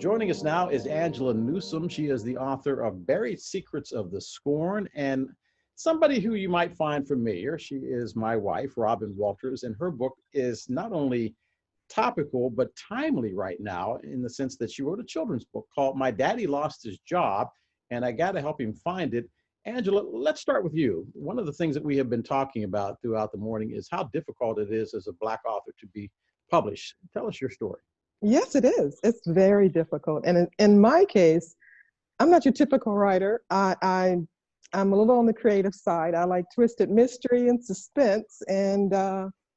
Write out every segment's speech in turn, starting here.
Joining us now is Angela Newsome. She is the author of Buried Secrets of the Scorn, and somebody who you might find familiar. She is my wife, Robin Walters, and her book is not only topical but timely right now in the sense that she wrote a children's book called My Daddy Lost His Job, and I got to help him find it. Angela, let's start with you. One of the things that we have been talking about throughout the morning is how difficult it is as a Black author to be published. Tell us your story. Yes, it is. It's very difficult. And in my case, I'm not your typical writer. I'm a little on the creative side. I like twisted mystery and suspense, and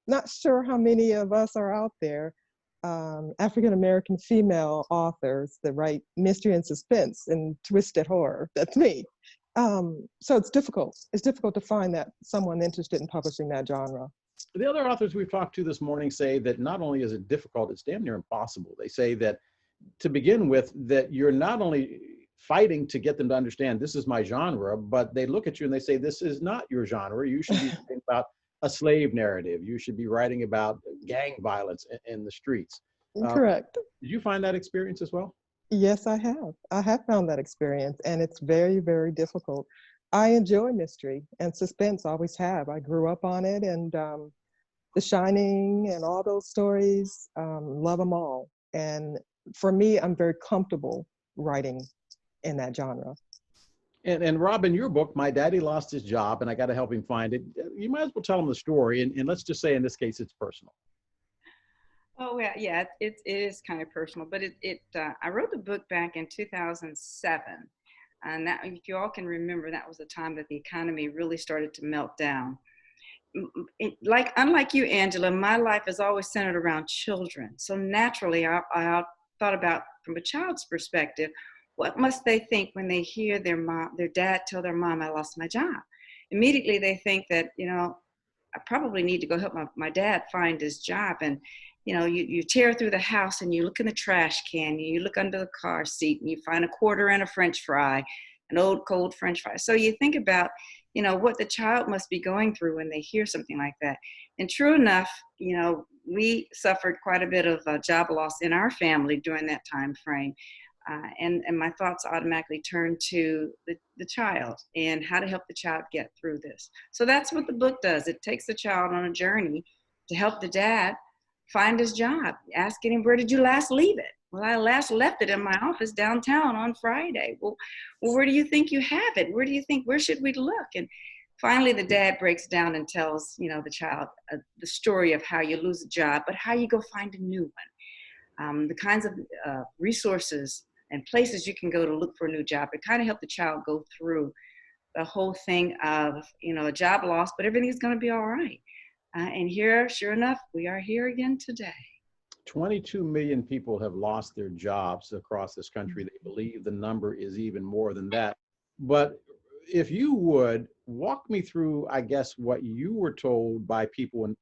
not sure how many of us are out there, African-American female authors that write mystery and suspense and twisted horror. That's me. So it's difficult. It's difficult to find that someone interested in publishing that genre. The other authors we've talked to this morning say that not only is it difficult, it's damn near impossible. They say that to begin with, that you're not only fighting to get them to understand this is my genre, but they look at you and they say, this is not your genre. You should be writing about a slave narrative. You should be writing about gang violence in the streets. Correct. Did you find that experience as well? Yes, I have. I have found that experience, and it's very, very difficult. I enjoy mystery and suspense, always have. I grew up on it, and The Shining and all those stories, love them all. And for me, I'm very comfortable writing in that genre. And Rob, in your book, My Daddy Lost His Job, and I got to help him find it. You might as well tell him the story, and let's just say in this case, it's personal. Oh, well, yeah, it is kind of personal, but I wrote the book back in 2007. And that, if you all can remember, that was the time that the economy really started to melt down. Unlike you, Angela, my life is always centered around children. So naturally, I thought about, from a child's perspective, what must they think when they hear their dad tell their mom, I lost my job? Immediately, they think that, I probably need to go help my dad find his job. And, you tear through the house and you look in the trash can, and you look under the car seat and you find a quarter and a French fry, an old cold French fry. So you think about, what the child must be going through when they hear something like that. And true enough, we suffered quite a bit of job loss in our family during that time frame. And my thoughts automatically turned to the child and how to help the child get through this. So that's what the book does. It takes the child on a journey to help the dad find his job, asking him, where did you last leave it? Well, I last left it in my office downtown on Friday. Well, where do you think you have it? Where should we look? And finally, the dad breaks down and tells, the child the story of how you lose a job, but how you go find a new one. The kinds of resources and places you can go to look for a new job. It kind of helped the child go through the whole thing of, a job loss, but everything's going to be all right. And here, sure enough, we are here again today. 22 million people have lost their jobs across this country. They believe the number is even more than that. But if you would walk me through, I guess, what you were told by people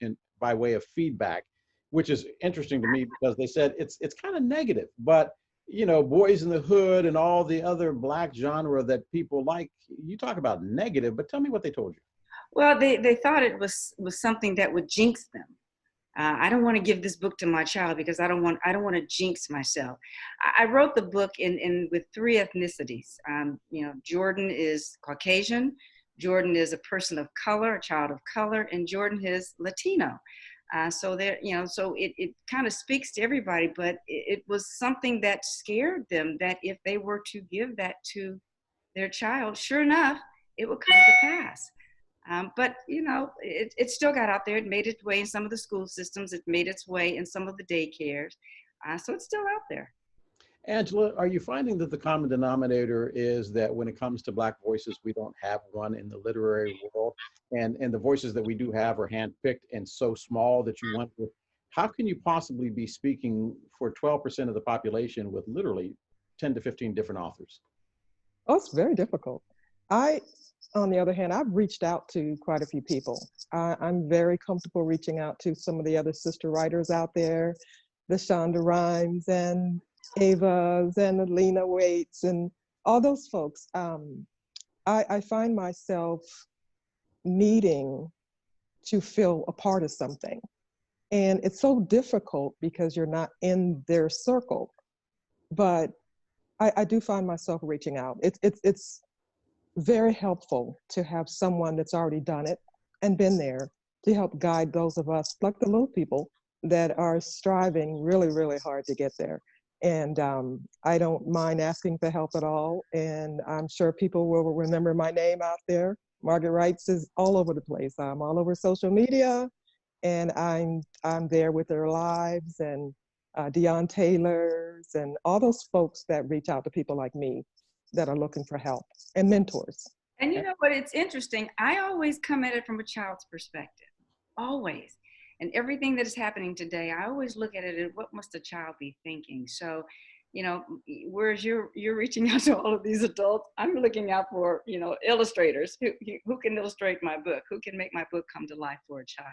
by way of feedback, which is interesting to me because they said it's kind of negative, but Boys in the Hood and all the other Black genre that people like, you talk about negative, but tell me what they told you. Well, they thought it was something that would jinx them. I don't want to give this book to my child because I don't want to jinx myself. I wrote the book in with three ethnicities. Jordan is Caucasian, Jordan is a person of color, a child of color, and Jordan is Latino. So it kind of speaks to everybody, but it was something that scared them, that if they were to give that to their child, sure enough, it would come to pass. But it still got out there. It made its way in some of the school systems. It made its way in some of the daycares. So it's still out there. Angela, are you finding that the common denominator is that when it comes to Black voices, we don't have one in the literary world, and the voices that we do have are handpicked and so small that you want to, how can you possibly be speaking for 12% of the population with literally 10 to 15 different authors? Oh, it's very difficult. On the other hand, I've reached out to quite a few people. I'm very comfortable reaching out to some of the other sister writers out there, the Shonda Rhimes and Ava's and the Lena Waits and all those folks. I find myself needing to feel a part of something. And it's so difficult because you're not in their circle. but I do find myself reaching out. It's very helpful to have someone that's already done it and been there to help guide those of us, like the little people, that are striving really, really hard to get there. And I don't mind asking for help at all. And I'm sure people will remember my name out there. Margaret Wrights is all over the place. I'm all over social media, and I'm there with their lives, and Deion Taylor's and all those folks that reach out to people like me that are looking for help and mentors. And you know what? It's interesting. I always come at it from a child's perspective, always. And everything that is happening today, I always look at it as what must a child be thinking. So, you know, whereas you're reaching out to all of these adults, I'm looking out for, you know, illustrators who can illustrate my book, who can make my book come to life for a child.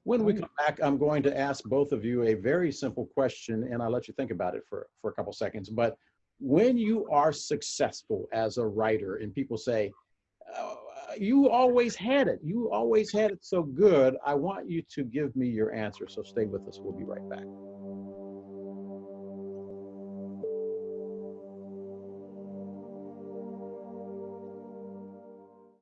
When we come back, I'm going to ask both of you a very simple question, and I'll let you think about it for a couple seconds. But when you are successful as a writer and people say, you always had it, you always had it so good, I want you to give me your answer. So stay with us. We'll be right back.